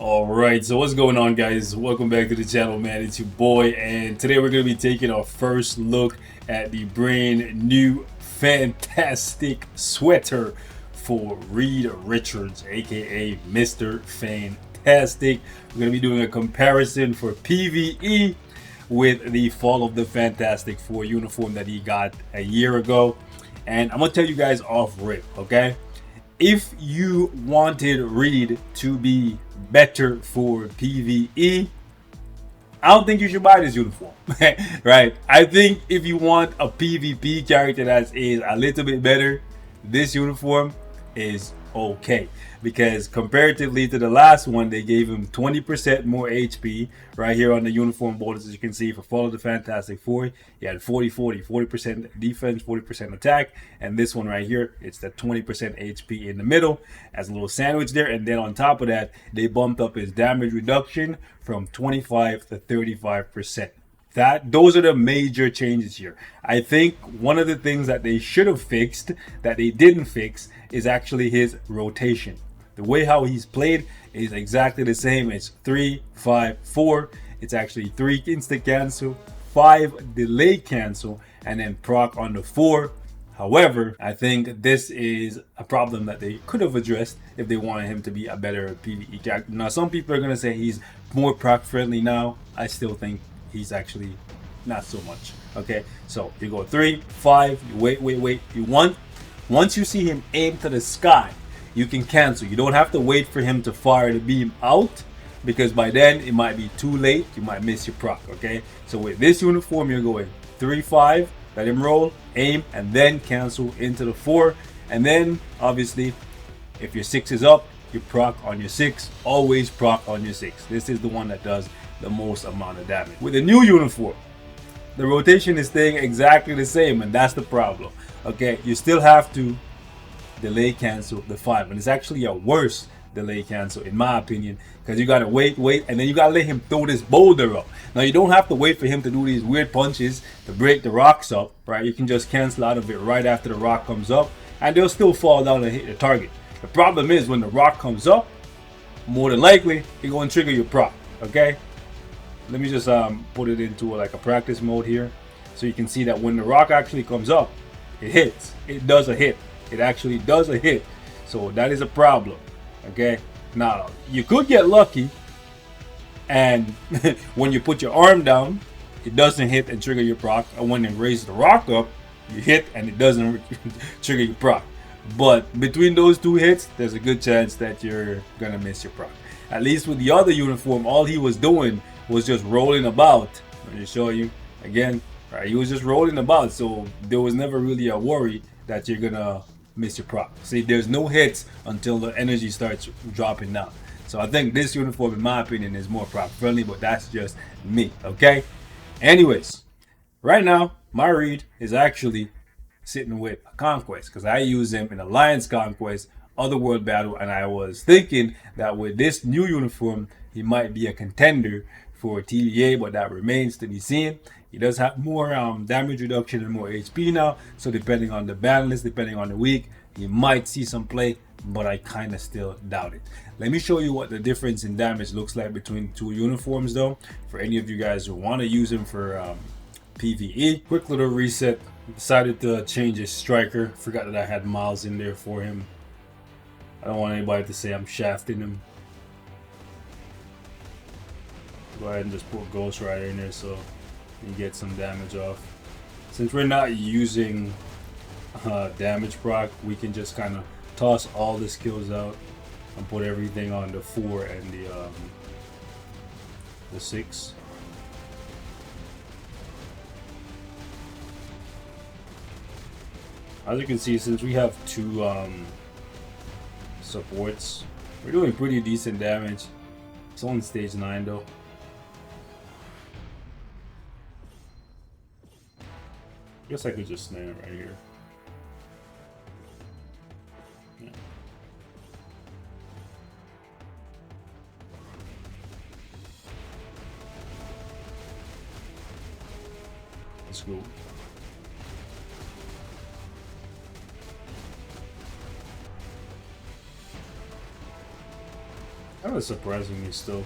Alright, so what's going on, guys? Welcome back to the channel, man. It's your boy, and today we're going to be taking our first look at the brand new FANATSTIC sweater for Reed Richards, aka Mr. Fantastic. We're going to be doing a comparison for PvE with the Fall of the Fantastic 4 uniform that he got a year ago. And I'm going to tell you guys off rip, okay? If you wanted Reed to be better for PvE, I don't think you should buy this uniform. Right? I think if you want a PvP character that is a little bit better, this uniform is okay, because comparatively to the last one, they gave him 20% more HP. Right here on the uniform bonus, as you can see, for Fall of the Fantastic 4, he had 40% defense, 40% attack, and this one right here, it's the 20% HP in the middle as a little sandwich there. And then on top of that, they bumped up his damage reduction from 25 to 35%. Those are the major changes here. I think one of the things that they should have fixed that they didn't fix is actually his rotation. The way how he's played is exactly the same. It's 3-5-4. It's actually 3 instant cancel, 5 delay cancel, and then proc on the 4. However, I think this is a problem that they could have addressed if they wanted him to be a better PvE character. Now, some people are going to say he's more proc friendly now. I still think he's actually not so much. Okay, so you go 3-5, you wait. Once you see him aim to the sky, you can cancel. You don't have to wait for him to fire the beam out, because by then it might be too late. You might miss your proc. Okay, so with this uniform, you're going 3-5, let him roll, aim, and then cancel into the 4. And then obviously, if your 6 is up, you proc on your 6. Always proc on your 6. This is the one that does the most amount of damage. With the new uniform, the rotation is staying exactly the same, and that's the problem. Okay, you still have to delay cancel the 5, and it's actually a worse delay cancel in my opinion, because you gotta wait, and then you gotta let him throw this boulder up. Now you don't have to wait for him to do these weird punches to break the rocks up, right? You can just cancel out of it right after the rock comes up, and they'll still fall down and hit the target. The problem is when the rock comes up, more than likely you're going to trigger your proc. Okay, let me just put it into like a practice mode here, so you can see that when the rock actually comes up, it hits. It does a hit. It actually does a hit. So that is a problem. Okay, now you could get lucky, and when you put your arm down, it doesn't hit and trigger your proc, and when you raise the rock up, you hit and it doesn't trigger your proc. But between those two hits, there's a good chance that you're gonna miss your proc. At least with the other uniform, all he was doing was just rolling about. Let me show you again. Right, he was just rolling about, so there was never really a worry that you're gonna miss your proc. See, there's no hits until the energy starts dropping down. So I think this uniform, in my opinion, is more proc friendly, but that's just me. Okay. Anyways, right now my Reed is actually sitting with a conquest, because I use him in Alliance Conquest, Otherworld Battle, and I was thinking that with this new uniform he might be a contender for TVA, but that remains to be seen. He does have more damage reduction and more HP now, so depending on the ban list, depending on the week, you might see some play, but I kind of still doubt it. Let me show you what the difference in damage looks like between the two uniforms though, for any of you guys who want to use him for PvE. Quick little reset. Decided to change his striker. Forgot that I had Miles in there for him. I don't want anybody to say I'm shafting him. Go ahead and just put Ghost Rider in there so you get some damage off. Since we're not using damage proc, we can just kind of toss all the skills out and put everything on the 4 and the 6. As you can see, since we have 2 supports, we're doing pretty decent damage. It's on stage 9 though. I guess I could just snare right here. Yeah. Let's go. Kind of surprising me still.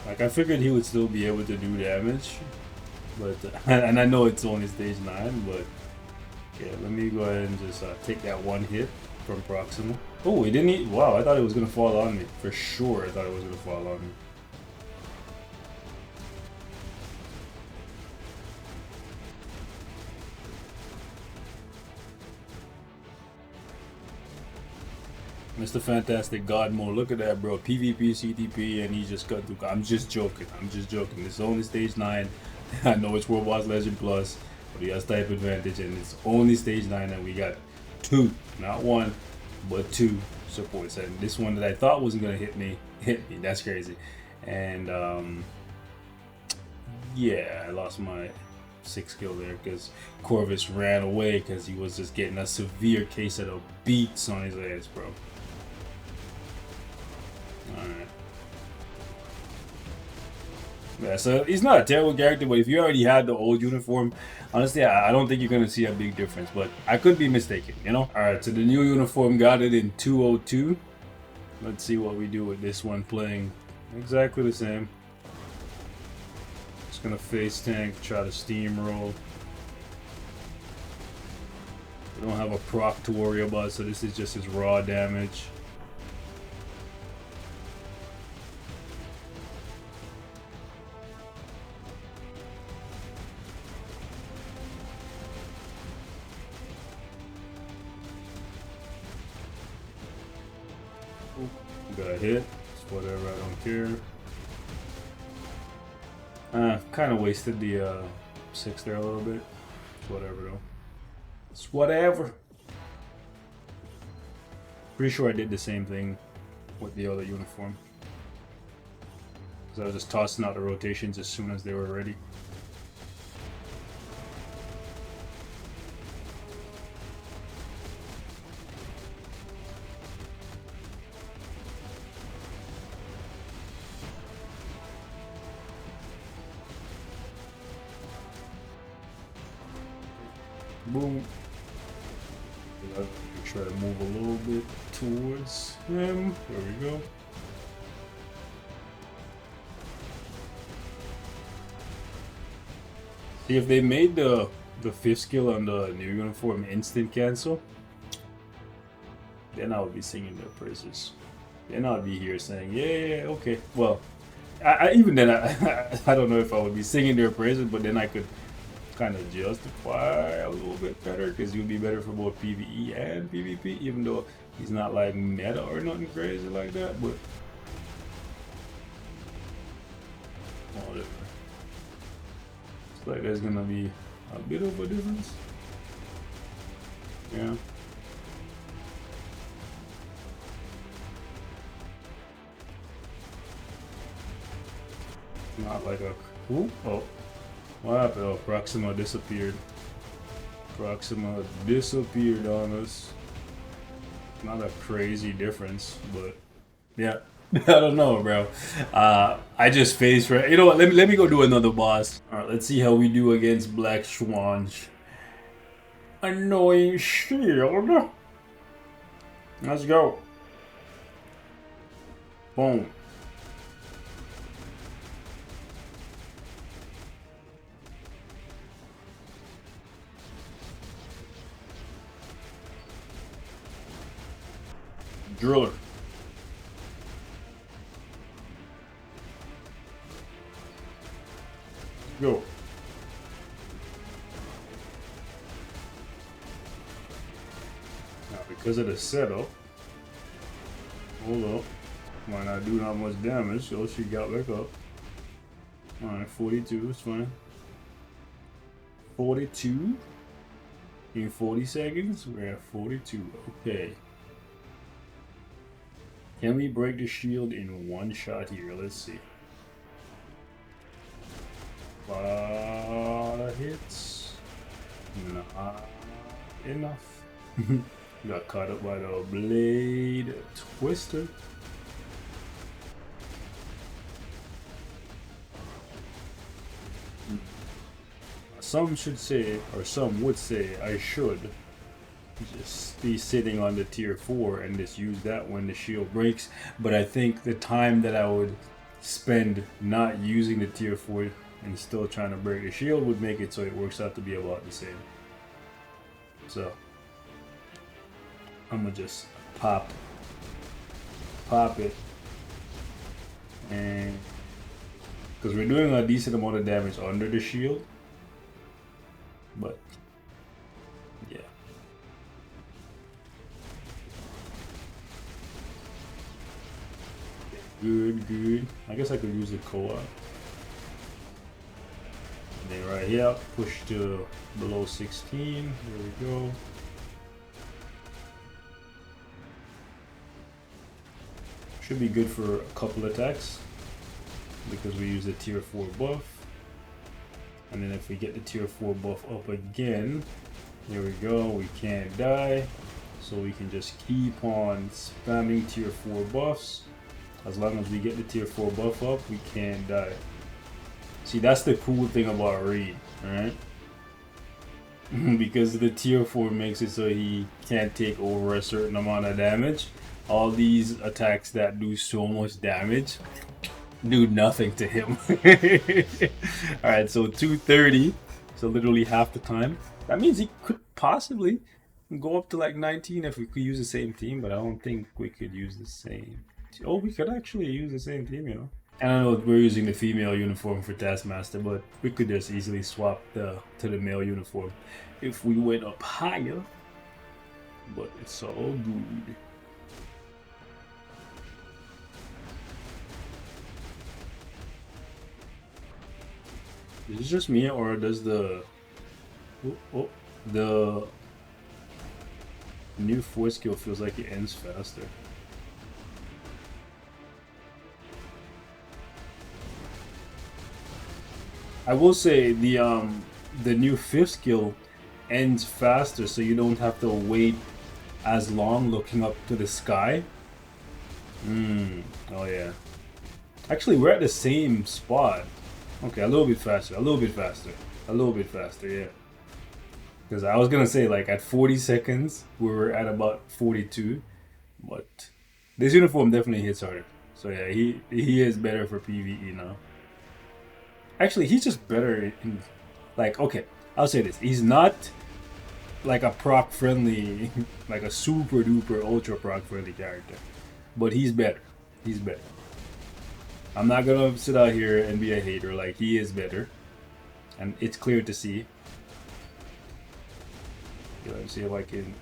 Like, I figured he would still be able to do damage, but and I know it's only stage 9, but yeah, let me go ahead and just take that one hit from Proxima. Oh, he didn't eat. Wow, I thought it was gonna fall on me for sure. I thought it was gonna fall on me. Mr. Fantastic God mode. Look at that, bro. PvP, CTP, and he just got through. I'm just joking. I'm just joking. It's only stage 9. I know it's World Boss Legend Plus, but he has type advantage, and it's only stage 9, and we got 2, not 1, but 2 supports. And this one that I thought wasn't gonna hit me. That's crazy. And yeah, I lost my 6 kill there because Corvus ran away because he was just getting a severe case of the beats on his ass, bro. Alright. Yeah, so he's not a terrible character, but if you already had the old uniform, honestly, I don't think you're going to see a big difference, but I could be mistaken, you know? Alright, so the new uniform got it in 202. Let's see what we do with this one playing exactly the same. Just going to face tank, try to steamroll. We don't have a proc to worry about, so this is just his raw damage. Got a hit. It's whatever, I don't care. Kind of wasted the 6 there a little bit. It's whatever though. It's whatever. Pretty sure I did the same thing with the other uniform. Because I was just tossing out the rotations as soon as they were ready. Boom. Try to move a little bit towards him. There we go. See, if they made the 5th skill on the new uniform instant cancel, then I would be singing their praises. Then I'd be here saying, yeah, okay. Well, even then, I don't know if I would be singing their praises, but then I could kind of justify a little bit better because he would be better for both PvE and PvP, even though he's not like meta or nothing crazy like that, but whatever. It's like there's gonna be a bit of a difference. Yeah. Not like a ooh, oh. What happened? Oh, Proxima disappeared. Proxima disappeared on us. Not a crazy difference, but yeah. I don't know, bro. I just faced right. You know what? Let me go do another boss. All right, let's see how we do against Black Swan's annoying shield. Let's go. Boom. Driller. Go. Now, because of the setup, hold up. Might not do not much damage, so she got back up. Alright, 42, it's fine. 42 in 40 seconds. We're at 42. Okay. Can we break the shield in one shot here? Let's see. A lot of hits. Not enough. Got caught up by the blade twister. Some should say, or some would say, I should just be sitting on the tier 4 and just use that when the shield breaks. But I think the time that I would spend not using the tier 4 and still trying to break the shield would make it so it works out to be about the same. So I'm gonna just pop it, and because we're doing a decent amount of damage under the shield, but yeah. Good. I guess I could use the co-op. Then right here, push to below 16. There we go. Should be good for a couple attacks because we use the tier 4 buff. And then if we get the tier 4 buff up again, there we go, we can't die. So we can just keep on spamming tier 4 buffs. As long as we get the tier 4 buff up, we can't die. See, that's the cool thing about Reed, right? Because the tier 4 makes it so he can't take over a certain amount of damage. All these attacks that do so much damage do nothing to him. Alright, so 230, so literally half the time. That means he could possibly go up to like 19 if we could use the same team, but I don't think we could use the same. Oh, we could actually use the same team, you know. And I know we're using the female uniform for Taskmaster, but we could just easily swap to the male uniform if we went up higher. But it's all good. Is it just me, or does the the new force skill feels like it ends faster? I will say the new 5th skill ends faster, so you don't have to wait as long looking up to the sky. Oh yeah. Actually, we're at the same spot. Okay, a little bit faster, yeah. Because I was gonna say, like, at 40 seconds, we were at about 42, but this uniform definitely hits harder. So yeah, he is better for PvE now. Actually, he's just better in, like, okay, I'll say this. He's not like a proc friendly, like a super duper ultra proc friendly character, but he's better. He's better. I'm not gonna sit out here and be a hater. Like, he is better, and it's clear to see. Okay, let's see if I can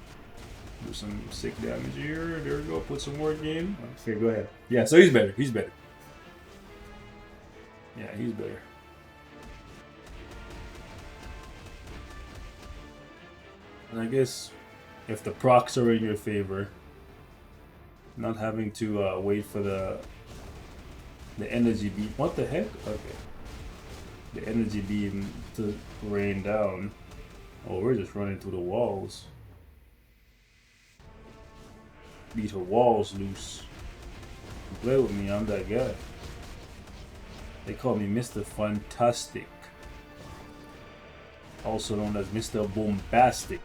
do some sick damage here. There we go. Put some more in. Okay, go ahead. Yeah, so he's better. He's better. Yeah, he's better. And I guess if the procs are in your favor, not having to wait for the energy beam. What the heck? Okay. The energy beam to rain down. Oh, we're just running through the walls. Beat her walls loose. Play with me, I'm that guy. They call me Mr. FANATSTIC. Also known as Mr. Bombastic.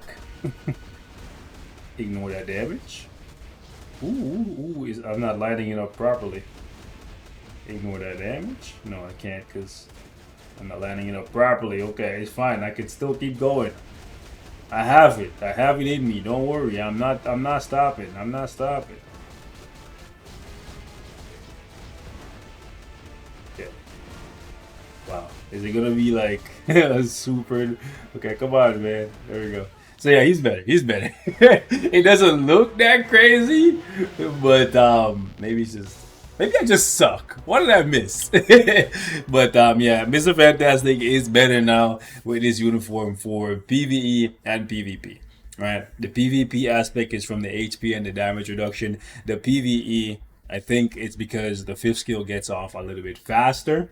Ignore that damage. Ooh, I'm not lighting it up properly. Ignore that damage. No, I can't because I'm not lining it up properly. Okay, it's fine. I can still keep going. I have it. I have it in me. Don't worry. I'm not stopping. I'm not stopping. Okay. Wow. Is it gonna be like a super? Okay, come on, man. There we go. So yeah, he's better. He's better. It doesn't look that crazy, but maybe it's just. Maybe I just suck. What did I miss? But yeah, Mr. FANATSTIC is better now with his uniform for PvE and PvP. Right? The PvP aspect is from the HP and the damage reduction. The PvE, I think it's because the 5th skill gets off a little bit faster.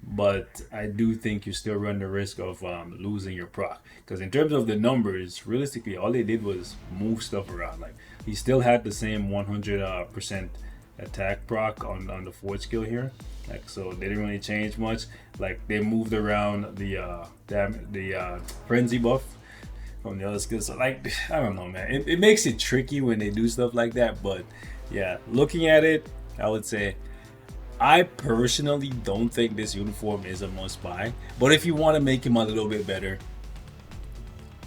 But I do think you still run the risk of losing your proc. Because in terms of the numbers, realistically, all they did was move stuff around. Like, he still had the same 100% attack proc on the 4th skill here. Like, so they didn't really change much. Like, they moved around the frenzy buff from the other skills. So like, I don't know, man. It makes it tricky when they do stuff like that. But yeah, looking at it, I would say I personally don't think this uniform is a must buy. But if you want to make him a little bit better,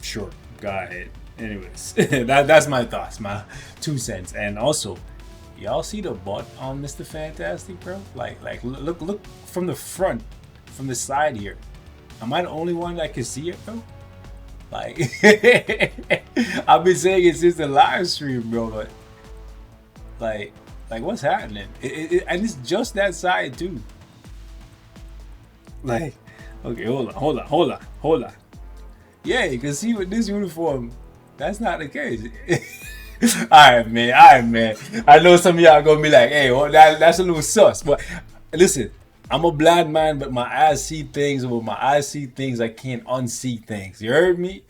sure, go ahead. Anyways, that's my thoughts, my 2 cents. And also, y'all see the butt on Mr. Fantastic, bro? Like look from the front, from the side here. Am I the only one that can see it, bro? Like, I've been saying it since the live stream, bro. But like what's happening? And it's just that side too. Like, okay, hold on. Yeah, you can see with this uniform, that's not the case. Alright, man. I know some of y'all gonna be like, hey, well, that's a little sus. But listen, I'm a blind man, but my eyes see things. And with my eyes see things, I can't unsee things. You heard me?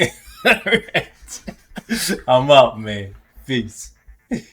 I'm out, man. Peace.